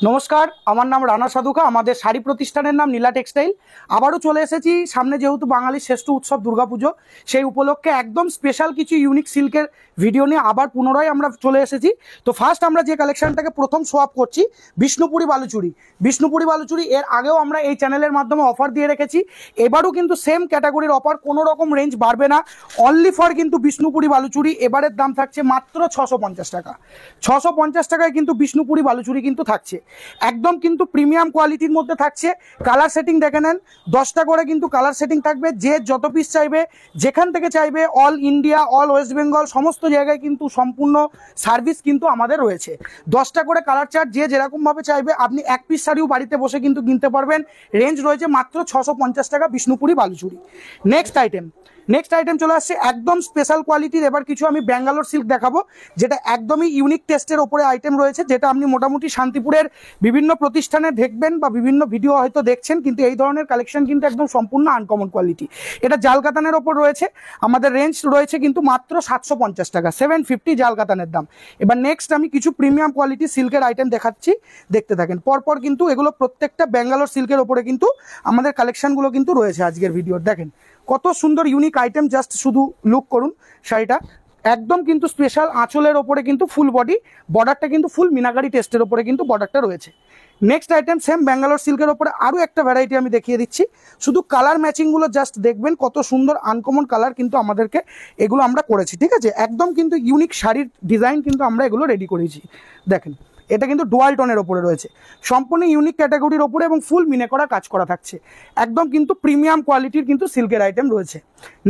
নমস্কার, আমার নাম রানা সাধুকা। আমাদের শাড়ি প্রতিষ্ঠানের নাম নীলা টেক্সটাইল। আবারও চলে এসেছি, সামনে যেহেতু বাঙালির শ্রেষ্ঠ উৎসব দুর্গাপুজো, সেই উপলক্ষে একদম স্পেশাল কিছু ইউনিক সিল্কের ভিডিও নিয়ে আবার পুনরায় আমরা চলে এসেছি। তো ফার্স্ট আমরা যে কালেকশনটাকে প্রথম শো আপ করছি, বিষ্ণুপুরি বালুচুরি। বিষ্ণুপুরি বালুচুরি এর আগেও আমরা এই চ্যানেলের মাধ্যমে অফার দিয়ে রেখেছি, এবারও কিন্তু সেম ক্যাটাগরির অফার, কোনো রকম রেঞ্জ বাড়বে না। অনলি ফর কিন্তু বিষ্ণুপুরি বালুচুরি এবারের দাম থাকছে মাত্র 650 টাকা। 650 টাকায় কিন্তু বিষ্ণুপুরি বালুচুরি কিন্তু থাকছে, একদম কিন্তু প্রিমিয়াম কোয়ালিটির মধ্যে থাকছে। কালার সেটিং দেখে নেন, 10টা করে কিন্তু কালার সেটিং থাকবে। যে যত পিস চাইবে, যেখান থেকে চাইবে, all India, all West Bengal, সমস্ত জায়গায় কিন্তু সম্পূর্ণ সার্ভিস কিন্তু আমাদের রয়েছে। 10টা করে কালার চার্ট, যে যেরকমভাবে চাইবে আপনি এক পিস শাড়িও বাড়িতে বসে কিন্তু কিনতে পারবেন। রেঞ্জ রয়েছে মাত্র 650 টাকা বিষ্ণুপুরি বালুচুরি। নেক্সট আইটেম চলে আসছে একদম স্পেশাল কোয়ালিটির। এবার কিছু আমি ব্যাঙ্গালোর সিল্ক দেখাবো, যেটা একদমই ইউনিক টেস্টের ওপরে আইটেম রয়েছে, যেটা আপনি মোটামুটি শান্তিপুরের বিভিন্ন প্রতিষ্ঠানে দেখবেন বা বিভিন্ন ভিডিও হয়তো দেখছেন, কিন্তু এই ধরনের কালেকশন কিন্তু একদম সম্পূর্ণ আনকমন কোয়ালিটি। এটা জাল কাতানের ওপর রয়েছে। আমাদের রেঞ্জ রয়েছে কিন্তু মাত্র 750 টাকা, 750 জাল কাতানের দাম। এবার নেক্সট আমি কিছু প্রিমিয়াম কোয়ালিটি সিল্কের আইটেম দেখাচ্ছি, দেখতে থাকেন পরপর। কিন্তু এগুলো প্রত্যেকটা ব্যাঙ্গালোর সিল্কের ওপরে কিন্তু আমাদের কালেকশনগুলো কিন্তু রয়েছে আজকের ভিডিওর। দেখেন কত সুন্দর ইউনিক আইটেম, জাস্ট শুধু লুক করুন শাড়িটা। একদম কিন্তু স্পেশাল আঁচলের ওপরে কিন্তু ফুল বডি, বর্ডারটা কিন্তু ফুল মিনাকারি টেস্টের ওপরে কিন্তু বর্ডারটা রয়েছে। নেক্সট আইটেম সেম ব্যাঙ্গালোর সিল্কের ওপরে আরও একটা ভ্যারাইটি আমি দেখিয়ে দিচ্ছি। শুধু কালার ম্যাচিংগুলো জাস্ট দেখবেন, কত সুন্দর আনকমন কালার কিন্তু আমাদেরকে এগুলো আমরা করেছি, ঠিক আছে। একদম কিন্তু ইউনিক শাড়ির ডিজাইন কিন্তু আমরা এগুলো রেডি করেছি। দেখেন এটা কিন্তু ডুয়াল টোনের ওপরে রয়েছে, সম্পূর্ণ ইউনিক ক্যাটাগরির ওপরে এবং ফুল মিনে করা কাজ করা থাকছে। একদম কিন্তু প্রিমিয়াম কোয়ালিটির কিন্তু সিল্কের আইটেম রয়েছে।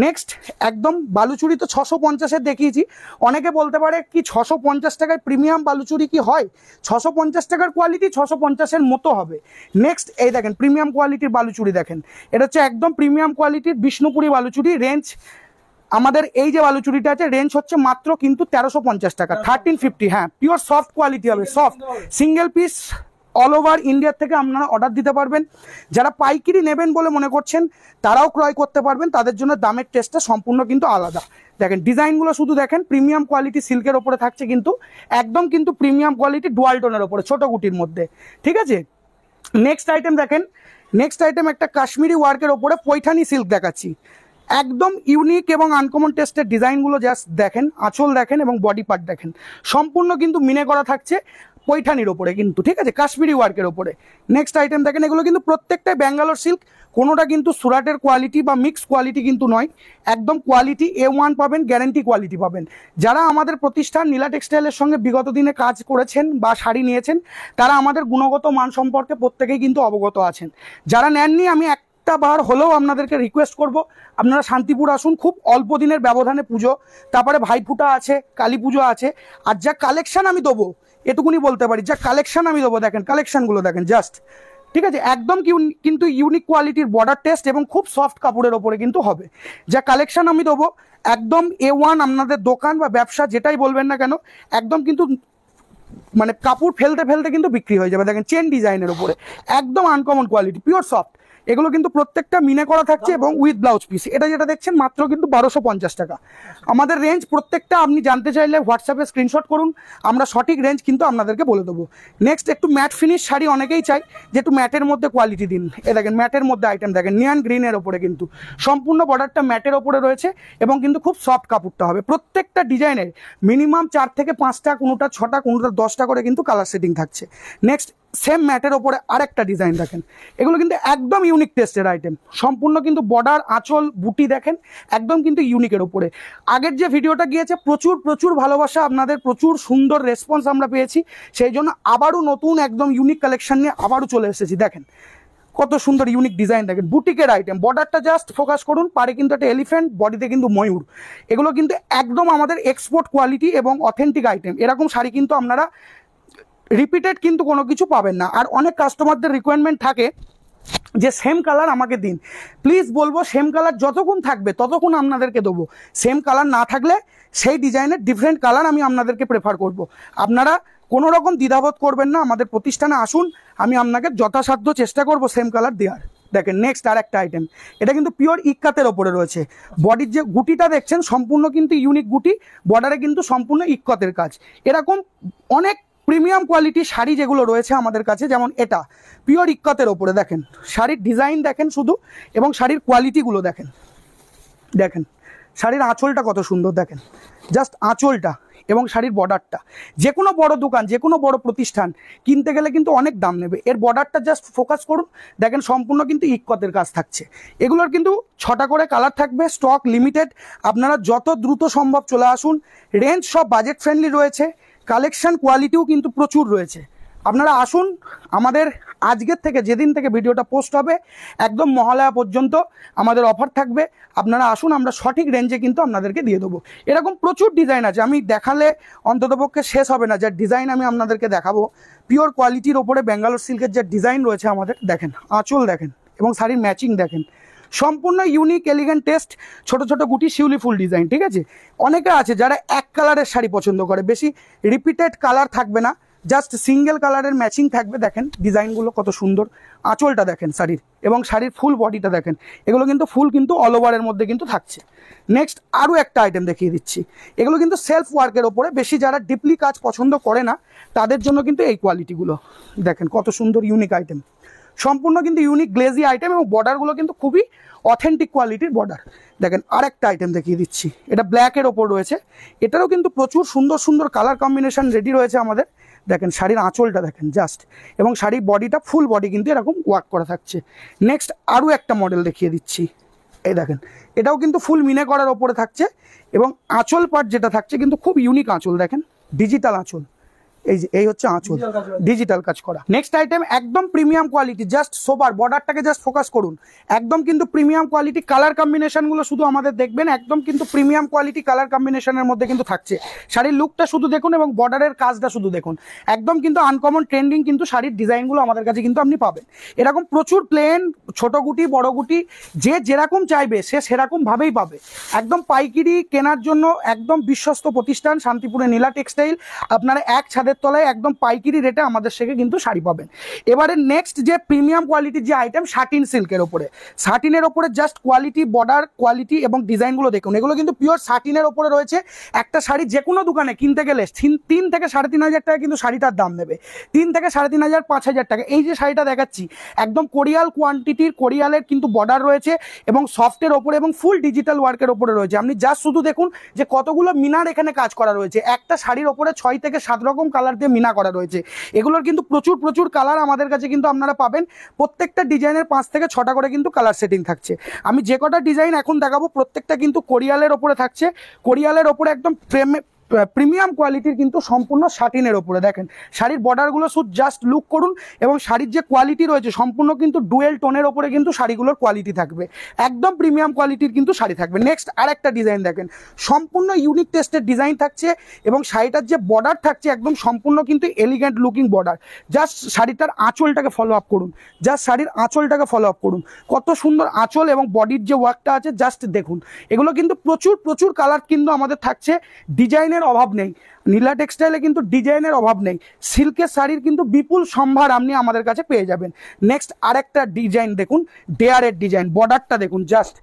নেক্সট একদম বালুচুরি তো 650-এর দেখিয়েছি। অনেকে বলতে পারে কি 650 টাকায় প্রিমিয়াম বালুচুরি কি হয়? 650 টাকার কোয়ালিটি 650-এর মতো হবে। নেক্সট এই দেখেন প্রিমিয়াম কোয়ালিটির বালুচুরি, দেখেন এটা হচ্ছে একদম প্রিমিয়াম কোয়ালিটির বিষ্ণুপুরি বালুচুরি। রেঞ্জ আমাদের এই যে বালুচুরিটা আছে, রেঞ্জ হচ্ছে মাত্র কিন্তু 1350 টাকা, 1350। হ্যাঁ, পিওর সফট কোয়ালিটি হবে, soft single piece. All over ইন্ডিয়ার থেকে আপনারা অর্ডার দিতে পারবেন। যারা পাইকারি নেবেন বলে মনে করছেন তারাও ক্রয় করতে পারবেন, তাদের জন্য দামের টেস্টটা সম্পূর্ণ কিন্তু আলাদা। দেখেন ডিজাইনগুলো শুধু দেখেন, প্রিমিয়াম কোয়ালিটি সিল্কের ওপরে থাকছে, কিন্তু একদম কিন্তু প্রিমিয়াম কোয়ালিটি ডুয়াল টোনের ওপরে ছোট গুটির মধ্যে, ঠিক আছে। নেক্সট আইটেম দেখেন, নেক্সট আইটেম একটা কাশ্মীরি ওয়ার্কের ওপরে পৈঠানি সিল্ক দেখাচ্ছি। একদম ইউনিক এবং আনকমন টেস্টের ডিজাইনগুলো জাস্ট দেখেন, আঁচল দেখেন এবং বডি পার্ট দেখেন, সম্পূর্ণ কিন্তু মিনে করা থাকছে পৈঠানির ওপরে কিন্তু, ঠিক আছে, কাশ্মীরি ওয়ার্কের ওপরে। নেক্সট আইটেম দেখেন, এগুলো কিন্তু প্রত্যেকটাই ব্যাঙ্গালোর সিল্ক, কোনোটা কিন্তু সুরাটের কোয়ালিটি বা মিক্স কোয়ালিটি কিন্তু নয়। একদম কোয়ালিটি A1 পাবেন, গ্যারান্টি কোয়ালিটি পাবেন। যারা আমাদের প্রতিষ্ঠান নীলা টেক্সটাইলের সঙ্গে বিগত দিনে কাজ করেছেন বা শাড়ি নিয়েছেন, তারা আমাদের গুণগত মান সম্পর্কে প্রত্যেকেই কিন্তু অবগত আছেন। যারা নেননি, আমি একটা বার হলেও আপনাদেরকে রিকোয়েস্ট করব, আপনারা শান্তিপুর আসুন। খুব অল্প দিনের ব্যবধানে পুজো, তারপরে ভাইফোঁটা আছে, কালী পুজো আছে। আর যা কালেকশন আমি দেবো, এটুকুনি বলতে পারি, যা কালেকশন আমি দেবো, দেখেন কালেকশনগুলো দেখেন জাস্ট, ঠিক আছে। একদম কিন্তু ইউনিক কোয়ালিটির বর্ডার টেস্ট এবং খুব সফট কাপড়ের ওপরে কিন্তু হবে। যা কালেকশন আমি দেবো একদম A1, আপনাদের দোকান বা ব্যবসা যেটাই বলবেন না কেন, একদম কিন্তু মানে কাপড় ফেলতে ফেলতে কিন্তু বিক্রি হয়ে যাবে। দেখেন চেন ডিজাইনের ওপরে একদম আনকমন কোয়ালিটি, পিওর সফট। এগুলো কিন্তু প্রত্যেকটা মিনে করা থাকছে এবং উইথ ব্লাউজ পিস। এটা যেটা দেখছেন মাত্র কিন্তু 1250 টাকা। আমাদের রেঞ্জ প্রত্যেকটা আপনি জানতে চাইলে হোয়াটসঅ্যাপে স্ক্রিনশট করুন, আমরা সঠিক রেঞ্জ কিন্তু আপনাদেরকে বলে দেবো। নেক্সট একটু ম্যাট ফিনিশ শাড়ি অনেকেই চাই, যে একটু ম্যাটের মধ্যে কোয়ালিটি দিন। এ দেখেন ম্যাটের মধ্যে আইটেম দেখেন, নিয়ান গ্রিনের ওপরে কিন্তু সম্পূর্ণ বর্ডারটা ম্যাটের ওপরে রয়েছে এবং কিন্তু খুব সফট কাপড়টা হবে। প্রত্যেকটা ডিজাইনের মিনিমাম 4 থেকে 5টা, কোনোটা 6টা, কোনোটা 10টা করে কিন্তু কালার সেটিং থাকছে। নেক্সট সেম ম্যাটের ওপরে আরেকটা ডিজাইন দেখেন, এগুলো কিন্তু একদম ইউনিক টেস্টের আইটেম, সম্পূর্ণ কিন্তু বর্ডার, আঁচল, বুটি দেখেন, একদম কিন্তু ইউনিকের ওপরে। আগের যে ভিডিওটা গিয়েছে প্রচুর প্রচুর ভালোবাসা, আপনাদের প্রচুর সুন্দর রেসপন্স আমরা পেয়েছি, সেই জন্য আবারও নতুন একদম ইউনিক কালেকশন নিয়ে আবারও চলে এসেছি। দেখেন কত সুন্দর ইউনিক ডিজাইন, দেখেন বুটিকের আইটেম। বর্ডারটা জাস্ট ফোকাস করুন, পারে কিন্তু একটা এলিফ্যান্ট, বডিতে কিন্তু ময়ূর। এগুলো কিন্তু একদম আমাদের এক্সপোর্ট কোয়ালিটি এবং অথেন্টিক আইটেম। এরকম শাড়ি কিন্তু আপনারা রিপিটেড কিন্তু কোনো কিছু পাবেন না। আর অনেক কাস্টমারদের রিকোয়ারমেন্ট থাকে যে সেম কালার আমাকে দিন, প্লিজ বলবো সেম কালার যতক্ষণ থাকবে ততক্ষণ আপনাদেরকে দেবো। সেম কালার না থাকলে সেই ডিজাইনের ডিফারেন্ট কালার আমি আপনাদেরকে প্রেফার করব। আপনারা কোনো রকম দ্বিধাবোধ করবেন না, আমাদের প্রতিষ্ঠানে আসুন, আমি আপনাকে যথাসাধ্য চেষ্টা করব সেম কালার দেওয়ার। দেখেন নেক্সট আর একটা আইটেম, এটা কিন্তু পিওর ইক্কাতের ওপরে রয়েছে। বডির যে গুটিটা দেখছেন সম্পূর্ণ কিন্তু ইউনিক গুটি, বর্ডারে কিন্তু সম্পূর্ণ ইক্কতের কাজ। এরকম অনেক প্রিমিয়াম কোয়ালিটি শাড়ি যেগুলো রয়েছে আমাদের কাছে, যেমন এটা পিওর ইক্কতের ওপরে দেখেন, শাড়ির ডিজাইন দেখেন শুধু, এবং শাড়ির কোয়ালিটিগুলো দেখেন। দেখেন শাড়ির আঁচলটা কত সুন্দর, দেখেন জাস্ট আঁচলটা এবং শাড়ির বর্ডারটা। যে কোনো বড় দোকান, যে কোনো বড় প্রতিষ্ঠান কিনতে গেলে কিন্তু অনেক দাম নেবে। এর বর্ডারটা জাস্ট ফোকাস করুন, দেখেন সম্পূর্ণ কিন্তু ইক্কতের কাজ থাকছে। এগুলোর কিন্তু 6টা করে কালার থাকবে, স্টক লিমিটেড। আপনারা যত দ্রুত সম্ভব চলে আসুন। রেঞ্জ সব বাজেট ফ্রেন্ডলি রয়েছে, কালেকশন কোয়ালিটিও কিন্তু প্রচুর রয়েছে। আপনারা আসুন, আমাদের আজকের থেকে, যেদিন থেকে ভিডিওটা পোস্ট হবে একদম মহালয়া পর্যন্ত আমাদের অফার থাকবে। আপনারা আসুন, আমরা সঠিক রেঞ্জে কিন্তু আপনাদেরকে দিয়ে দেবো। এরকম প্রচুর ডিজাইন আছে, আমি দেখালে অন্ততপক্ষে শেষ হবে না। যার ডিজাইন আমি আপনাদেরকে দেখাবো, পিওর কোয়ালিটির ওপরে ব্যাঙ্গালোর সিল্কের যে ডিজাইন রয়েছে আমাদের, দেখেন আঁচল দেখেন এবং শাড়ির ম্যাচিং দেখেন, সম্পূর্ণ ইউনিক এলিগেন্ট টেস্ট। ছোট ছোট গুটি শিউলি ফুল ডিজাইন, ঠিক আছে। অনেকে আছে যারা এক কালারের শাড়ি পছন্দ করে, বেশি রিপিটেড কালার থাকবে না, জাস্ট সিঙ্গেল কালারের ম্যাচিং থাকবে। দেখেন ডিজাইনগুলো কত সুন্দর, আঁচলটা দেখেন শাড়ির, এবং শাড়ির ফুল বডিটা দেখেন। এগুলো কিন্তু ফুল কিন্তু অল ওভারের মধ্যে কিন্তু থাকছে। নেক্সট আরও একটা আইটেম দেখিয়ে দিচ্ছি, এগুলো কিন্তু সেলফ ওয়ার্কের ওপরে, বেশি যারা ডিপলি কাজ পছন্দ করে না তাদের জন্য কিন্তু এই কোয়ালিটিগুলো দেখেন কত সুন্দর ইউনিক আইটেম, সম্পূর্ণ কিন্তু ইউনিক গ্লেজি আইটেম, এবং বর্ডারগুলো কিন্তু খুবই অথেন্টিক কোয়ালিটির বর্ডার। দেখেন আরেকটা আইটেম দেখিয়ে দিচ্ছি, এটা ব্ল্যাকের ওপর রয়েছে। এটারও কিন্তু প্রচুর সুন্দর সুন্দর কালার কম্বিনেশন রেডি রয়েছে আমাদের। দেখেন শাড়ির আঁচলটা দেখেন জাস্ট, এবং শাড়ির বডিটা ফুল বডি কিন্তু এরকম ওয়ার্ক করা থাকছে। নেক্সট আরও একটা মডেল দেখিয়ে দিচ্ছি, এই দেখেন এটাও কিন্তু ফুল মিনে করার ওপরে থাকছে, এবং আঁচল পার্ট যেটা থাকছে কিন্তু খুব ইউনিক আঁচল, দেখেন ডিজিটাল আঁচল, এই হচ্ছে আঁচল, ডিজিটাল কাজ করা। নেক্সট আইটেম একদম প্রিমিয়াম কোয়ালিটি, জাস্ট সোবার, বর্ডারটাকে জাস্ট ফোকাস করুন, একদম কিন্তু প্রিমিয়াম কোয়ালিটি। কালার কম্বিনেশনগুলো শুধু আমাদের দেখবেন, একদম কিন্তু প্রিমিয়াম কোয়ালিটি কালার কম্বিনেশনের মধ্যে কিন্তু থাকছে। শাড়ির লুকটা শুধু দেখুন এবং বর্ডারের কাজটা শুধু দেখুন, একদম কিন্তু আনকমন ট্রেন্ডিং কিন্তু শাড়ির ডিজাইনগুলো আমাদের কাছে কিন্তু আপনি পাবেন। এরকম প্রচুর প্লেন, ছোট গুটি, বড় গুটি, যে যেরকম চাইবে সে সেরকমভাবেই পাবে। একদম পাইকিরি কেনার জন্য একদম বিশ্বস্ত প্রতিষ্ঠান শান্তিপুরে নীলা টেক্সটাইল। আপনারা এক ছাদের তলায় একদম পাইকিরি রেটে আমাদের থেকে কিন্তু শাড়ি পাবেন। এবারে নেক্সট যে প্রিমিয়াম কোয়ালিটির যে আইটেম, সাটিন সিল্কের ওপরে, সাটিনের ওপরে জাস্ট কোয়ালিটি, বর্ডার কোয়ালিটি এবং ডিজাইনগুলো দেখুন, এগুলো কিন্তু পিওর সাটিনের ওপরে রয়েছে। একটা শাড়ি যে কোনো দোকানে কিনতে গেলে 3 থেকে 3.5 টাকা কিন্তু শাড়িটার দাম নেবে, 3 থেকে 3.5 5,000 টাকা। এই যে শাড়িটা দেখাচ্ছি একদম কোরিয়াল কোয়ান্টিটির, কোরিয়ালের কিন্তু বর্ডার রয়েছে এবং সফটের ওপরে এবং ফুল ডিজিটাল ওয়ার্কের ওপরে রয়েছে। আপনি জাস্ট শুধু দেখুন যে কতগুলো মিনার এখানে কাজ করা রয়েছে। একটা শাড়ির ওপরে 6 থেকে 7 রকম কালার দিয়ে মিনা করা রয়েছে। এগুলোর কিন্তু প্রচুর কালার আমাদের কাছে কিন্তু আপনারা পাবেন। প্রত্যেকটা ডিজাইনের 5 থেকে 6টা করে কিন্তু কালার সেটিং থাকছে। আমি যে কটা ডিজাইন এখন দেখাবো প্রত্যেকটা কিন্তু কোরিয়ালের ওপরে থাকছে, কোরিয়ালের ওপরে একদম প্রিমিয়াম কোয়ালিটির কিন্তু সম্পূর্ণ সাটিনের ওপরে। দেখেন শাড়ির বর্ডারগুলো শুধু জাস্ট লুক করুন, এবং শাড়ির যে কোয়ালিটি রয়েছে সম্পূর্ণ কিন্তু ডুয়েল টোনের ওপরে কিন্তু শাড়িগুলোর কোয়ালিটি থাকবে, একদম প্রিমিয়াম কোয়ালিটির কিন্তু শাড়ি থাকবে। নেক্সট আরেকটা ডিজাইন দেখেন, সম্পূর্ণ ইউনিক টেস্টের ডিজাইন থাকছে, এবং শাড়িটার যে বর্ডার থাকছে একদম সম্পূর্ণ কিন্তু এলিগেন্ট লুকিং বর্ডার। জাস্ট শাড়িটার আঁচলটাকে ফলো আপ করুন, জাস্ট শাড়ির আঁচলটাকে ফলো আপ করুন, কত সুন্দর আঁচল এবং বডির যে ওয়ার্কটা আছে জাস্ট দেখুন। এগুলো কিন্তু প্রচুর কালার কিন্তু আমাদের থাকছে, ডিজাইনের অভাব নেই। নীলা টেক্সটাইলে কিন্তু ডিজাইনের অভাব নেই, সিল্কের শাড়ির কিন্তু বিপুল সম্ভার আপনি আমাদের কাছে পেয়ে যাবেন। নেক্সট আরেকটা ডিজাইন দেখুন, ডেয়ারের ডিজাইন, বর্ডারটা দেখুন, জাস্ট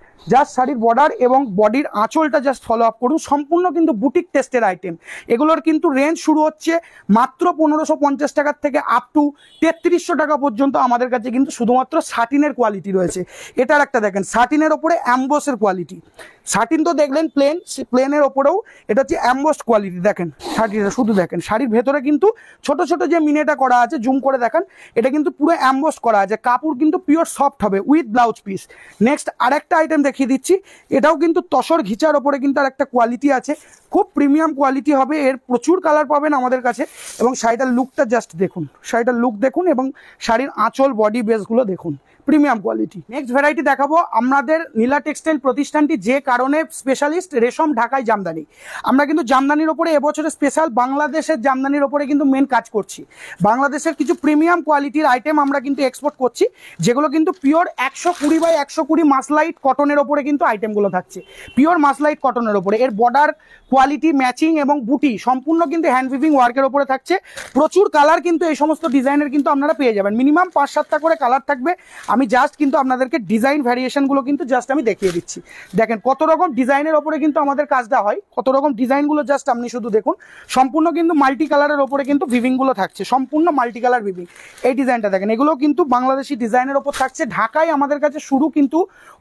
শাড়ির বর্ডার এবং বডির আঁচলটা জাস্ট ফলো আপ করুন। সম্পূর্ণ কিন্তু বুটিক টেস্টের আইটেম। এগুলোর কিন্তু রেঞ্জ শুরু হচ্ছে মাত্র 1550 টাকার থেকে আপ টু 3300 টাকা পর্যন্ত আমাদের কাছে কিন্তু শুধুমাত্র সাটিনের কোয়ালিটি রয়েছে। এটার একটা দেখেন সাটিনের ওপরে অ্যাম্বোসের কোয়ালিটি, সাটিন তো দেখলেন প্লেন, প্লেনের ওপরেও এটা হচ্ছে অ্যাম্বোসড কোয়ালিটি। দেখেন শাড়িটা শুধু দেখেন, শাড়ির ভেতরে কিন্তু ছোট ছোট যে মিনেটা করা আছে, জুম করে দেখান, এটা কিন্তু পুরো অ্যাম্বোসড করা আছে। কাপড় কিন্তু পিওর সফট হবে উইথ ব্লাউজ পিস। নেক্সট আরেকটা আইটেম দেখিয়ে দিচ্ছি, এটাও কিন্তু তসর ঘিচার ওপরে কিন্তু আর একটা কোয়ালিটি আছে, খুব প্রিমিয়াম কোয়ালিটি হবে। এর প্রচুর কালার পাবেন আমাদের কাছে, এবং শাড়িটার লুকটা জাস্ট দেখুন, শাড়িটার লুক দেখুন, এবং শাড়ির আঁচল বডি বেসগুলো দেখুন, প্রিমিয়াম কোয়ালিটি। নেক্সট ভ্যারাইটি দেখাবো, আমাদের নীলা টেক্সটাইল প্রতিষ্ঠানটি যে কারণে স্পেশালিস্ট, রেশম ঢাকাই জামদানি। আমরা কিন্তু জামদানির ওপরে এবছরে স্পেশাল বাংলাদেশের জামদানির ওপরে কিন্তু মেন কাজ করছি। বাংলাদেশের কিছু প্রিমিয়াম কোয়ালিটির আইটেম আমরা কিন্তু এক্সপোর্ট করছি, যেগুলো কিন্তু পিওর 120 বাই 120 মাসলাইট কটনের ওপরে কিন্তু আইটেমগুলো থাকছে, পিওর মাসলাইট কটনের ওপরে। এর বর্ডার কোয়ালিটি, ম্যাচিং এবং বুটি সম্পূর্ণ কিন্তু হ্যান্ড উইভিং ওয়ার্কের ওপরে থাকছে। প্রচুর কালার কিন্তু এই সমস্ত ডিজাইনের কিন্তু আপনারা পেয়ে যাবেন, মিনিমাম 5-7টা করে কালার থাকবে। আমি জাস্ট কিন্তু আপনাদেরকে ডিজাইন ভ্যারিয়েশনগুলো কিন্তু জাস্ট আমি দেখিয়ে দিচ্ছি। দেখেন কত রকম ডিজাইনের ওপরে কিন্তু আমাদের কাজটা হয়, কত রকম ডিজাইনগুলো জাস্ট আপনি শুধু দেখুন। সম্পূর্ণ কিন্তু মাল্টি কালারের ওপরে কিন্তু ভিভিংগুলো থাকছে, সম্পূর্ণ মাল্টি কালার ভিভিং। এই ডিজাইনটা দেখেন, এগুলো কিন্তু বাংলাদেশি ডিজাইনের ওপর থাকছে। ঢাকায় আমাদের কাছে শুরু কিন্তু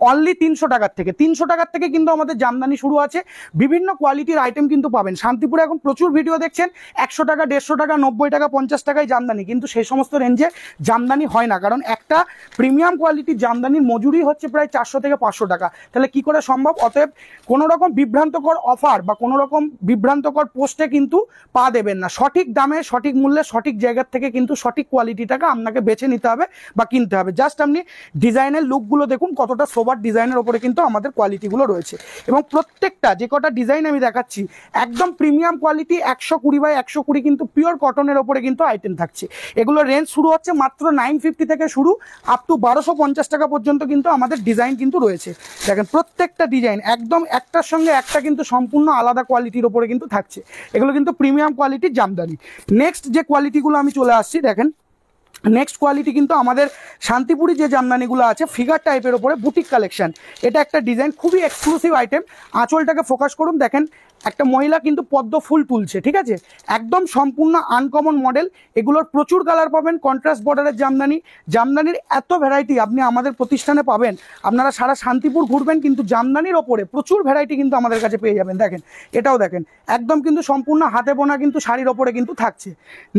অনলি 300 টাকার থেকে, 300 টাকার থেকে কিন্তু আমাদের জামদানি শুরু আছে। বিভিন্ন কোয়ালিটির আইটেম কিন্তু পাবেন। শান্তিপুরে এখন প্রচুর ভিডিও দেখছেন 100 টাকা, 150 টাকা, 90 টাকা, 50 টাকায় জামদানি, কিন্তু সেই সমস্ত রেঞ্জে জামদানি হয় না, কারণ একটা প্রিমিয়াম কোয়ালিটির জামদানির মজুরি হচ্ছে প্রায় 400 থেকে 500 টাকা। তাহলে কি করে সম্ভব? অতএব কোনো রকম বিভ্রান্তকর অফার বা কোনো রকম বিভ্রান্তকর পোস্টে কিন্তু পা দেবেন না। সঠিক দামে, সঠিক মূল্যে, সঠিক জায়গার থেকে কিন্তু সঠিক কোয়ালিটিটাকে আপনাকে বেছে নিতে হবে বা কিনতে হবে। জাস্ট আপনি ডিজাইনের লুকগুলো দেখুন কতটা সোবার ডিজাইনের ওপরে কিন্তু আমাদের কোয়ালিটিগুলো রয়েছে, এবং প্রত্যেকটা যে কটা ডিজাইন আমি দেখাচ্ছি একদম প্রিমিয়াম কোয়ালিটি, 120 বাই 120 কিন্তু পিওর কটনের ওপরে কিন্তু আইটেম থাকছে। এগুলো রেঞ্জ শুরু হচ্ছে মাত্র 950 থেকে শুরু আপ টু 1250 টাকা পর্যন্ত কিন্তু আমাদের ডিজাইন কিন্তু রয়েছে। দেখেন প্রত্যেকটা ডিজাইন একদম একটার সঙ্গে একটা কিন্তু সম্পূর্ণ আলাদা কোয়ালিটির ওপরে কিন্তু থাকছে। এগুলো কিন্তু প্রিমিয়াম কোয়ালিটির জামদানি। নেক্সট যে কোয়ালিটিগুলো আমি চলে আসছি, দেখেন নেক্সট কোয়ালিটি কিন্তু আমাদের শান্তিপুরি যে জামদানিগুলো আছে ফিগার টাইপের ওপরে বুটিক কালেকশন। এটা একটা ডিজাইন, খুবই এক্সক্লুসিভ আইটেম। আঁচলটাকে ফোকাস করুন, দেখেন একটা মহিলা কিন্তু পদ্ম ফুল তুলছে, ঠিক আছে, একদম সম্পূর্ণ আনকমন মডেল। এগুলোর প্রচুর কালার পাবেন, কন্ট্রাস্ট বর্ডারের জামদানি। জামদানির এত ভ্যারাইটি আপনি আমাদের প্রতিষ্ঠানে পাবেন, আপনারা সারা শান্তিপুর ঘুরবেন কিন্তু জামদানির ওপরে প্রচুর ভ্যারাইটি কিন্তু আমাদের কাছে পেয়ে যাবেন। দেখেন এটাও দেখেন একদম কিন্তু সম্পূর্ণ হাতে বোনা কিন্তু শাড়ির ওপরে কিন্তু থাকছে।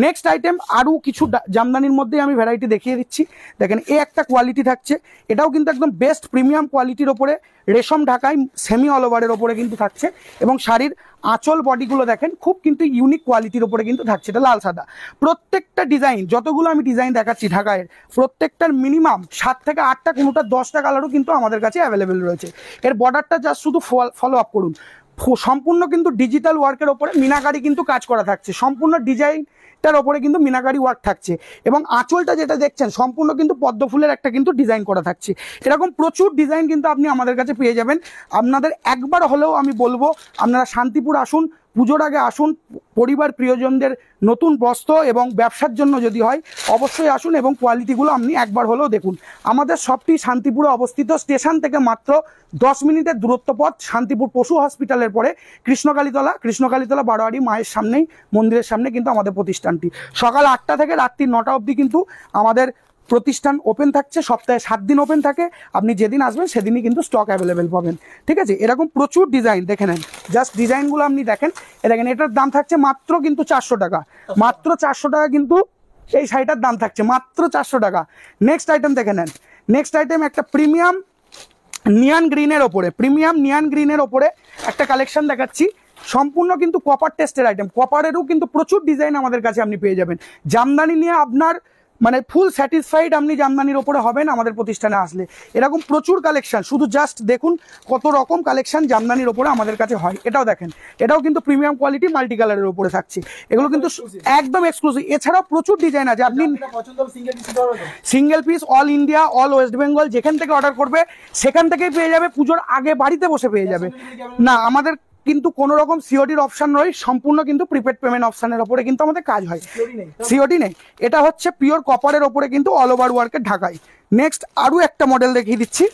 নেক্সট আইটেম আরও কিছু জামদানির মধ্যে আমি ভ্যারাইটি দেখিয়ে দিচ্ছি। দেখেন এ একটা কোয়ালিটি থাকছে, এটাও কিন্তু একদম বেস্ট প্রিমিয়াম কোয়ালিটির ওপরে রেশম ঢাকায় সেমি অল ওভারের ওপরে কিন্তু থাকছে, এবং শাড়ির আঁচল বডিগুলো দেখেন খুব কিন্তু ইউনিক কোয়ালিটির ওপরে কিন্তু থাকছে। এটা লাল সাদা। প্রত্যেকটা ডিজাইন, যতগুলো আমি ডিজাইন দেখাচ্ছি ঢাকায়ের, প্রত্যেকটার মিনিমাম 7 থেকে 8টা, কোনোটা 10টা কালারও কিন্তু আমাদের কাছে অ্যাভেলেবেল রয়েছে। এর বর্ডারটা জাস্ট শুধু ফলো আপ করুন। সম্পূর্ণ কিন্তু ডিজিটাল ওয়ার্কের ওপরে মিনাকারি কিন্তু কাজ করা থাকছে, সম্পূর্ণ ডিজাইনটার ওপরে কিন্তু মিনাকারি ওয়ার্ক থাকছে, এবং আঁচলটা যেটা দেখছেন সম্পূর্ণ কিন্তু পদ্ম ফুলের একটা কিন্তু ডিজাইন করা থাকছে। এরকম প্রচুর ডিজাইন কিন্তু আপনি আমাদের কাছে পেয়ে যাবেন। আপনাদের একবার হলেও আমি বলবো আপনারা শান্তিপুর আসুন, পুজোর আগে আসুন, পরিবার প্রিয়জনদের নতুন বস্ত্র এবং ব্যবসার জন্য যদি হয় অবশ্যই আসুন, এবং কোয়ালিটিগুলো আপনি একবার হলেও দেখুন। আমাদের শপটি শান্তিপুরে অবস্থিত, স্টেশন থেকে মাত্র 10 মিনিটের দূরত্ব পথ। শান্তিপুর পশু হসপিটালের পরে কৃষ্ণকালীতলা বারোয়ারি মায়ের সামনেই, মন্দিরের সামনে কিন্তু আমাদের প্রতিষ্ঠানটি। সকাল 8টা থেকে রাত্রি 9টা অবধি কিন্তু আমাদের প্রতিষ্ঠান ওপেন থাকছে। সপ্তাহে 7 দিন ওপেন থাকে। আপনি যেদিন আসবেন সেদিনই কিন্তু স্টক অ্যাভেলেবেল পাবেন, ঠিক আছে। এরকম প্রচুর ডিজাইন দেখে নেন, জাস্ট ডিজাইনগুলো আপনি দেখেন। দেখেন এটার দাম থাকছে মাত্র কিন্তু 400 টাকা, মাত্র 400 টাকা কিন্তু এই শাড়িটার দাম থাকছে, মাত্র 400 টাকা। নেক্সট আইটেম দেখে নেন। নেক্সট আইটেম একটা প্রিমিয়াম নিয়ান গ্রিনের ওপরে একটা কালেকশন দেখাচ্ছি। সম্পূর্ণ কিন্তু কপার টেস্টের আইটেম, কপারেরও কিন্তু প্রচুর ডিজাইন আমাদের কাছে আপনি পেয়ে যাবেন। জামদানি নিয়ে আপনার মানে ফুল স্যাটিসফাইড আপনি জামদানির ওপরে হবেন আমাদের প্রতিষ্ঠানে আসলে। এরকম প্রচুর কালেকশন, শুধু জাস্ট দেখুন কত রকম কালেকশন জামদানির ওপরে আমাদের কাছে হয়। এটাও দেখেন, এটাও কিন্তু প্রিমিয়াম কোয়ালিটি মাল্টি কালারের ওপরে থাকছে। এগুলো কিন্তু একদম এক্সক্লুসিভ। এছাড়াও প্রচুর ডিজাইন আছে, আপনি single piece all India, all West Bengal যেখান থেকে অর্ডার করবে সেখান থেকেই পেয়ে যাবে। পুজোর আগে বাড়িতে বসে পেয়ে যাবে। না, আমাদের কিন্তু কোনো রকম সিওডির অপশন নয়, সম্পূর্ণ কিন্তু প্রিপেড পেমেন্ট অপশনের ওপরে কিন্তু আমাদের কাজ হয়। সিওডি নেই। এটা হচ্ছে পিওর কপারের ওপরে কিন্তু অল ওভার ওয়ার্কের ঢাকায়। নেক্সট আরও একটা মডেল দেখিয়ে দিচ্ছি।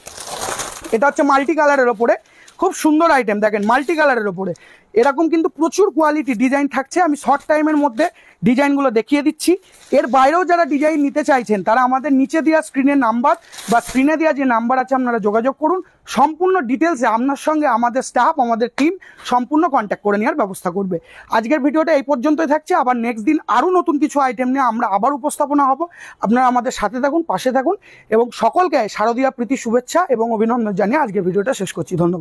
এটা হচ্ছে মাল্টি কালারের ওপরে, খুব সুন্দর আইটেম। দেখেন মাল্টি কালারের ওপরে এরকম কিন্তু প্রচুর কোয়ালিটি ডিজাইন থাকছে। আমি শর্ট টাইমের মধ্যে ডিজাইনগুলো দেখিয়ে দিচ্ছি। এর বাইরেও যারা ডিজাইন নিতে চাইছেন তারা আমাদের নিচে দেওয়া স্ক্রিনের নাম্বার বা স্ক্রিনে দেওয়া যে নাম্বার আছে আপনারা যোগাযোগ করুন। সম্পূর্ণ ডিটেলসে আপনার সঙ্গে আমাদের স্টাফ, আমাদের টিম সম্পূর্ণ কন্ট্যাক্ট করে নেওয়ার ব্যবস্থা করবে। আজকের ভিডিওটা এই পর্যন্তই থাকছে। আবার নেক্সট দিন আরও নতুন কিছু আইটেম নিয়ে আমরা আবার উপস্থাপনা হব। আপনারা আমাদের সাথে থাকুন, পাশে থাকুন, এবং সকলকে শারদীয়া প্রীতি শুভেচ্ছা এবং অভিনন্দন জানিয়ে আজকের ভিডিওটা শেষ করছি। ধন্যবাদ।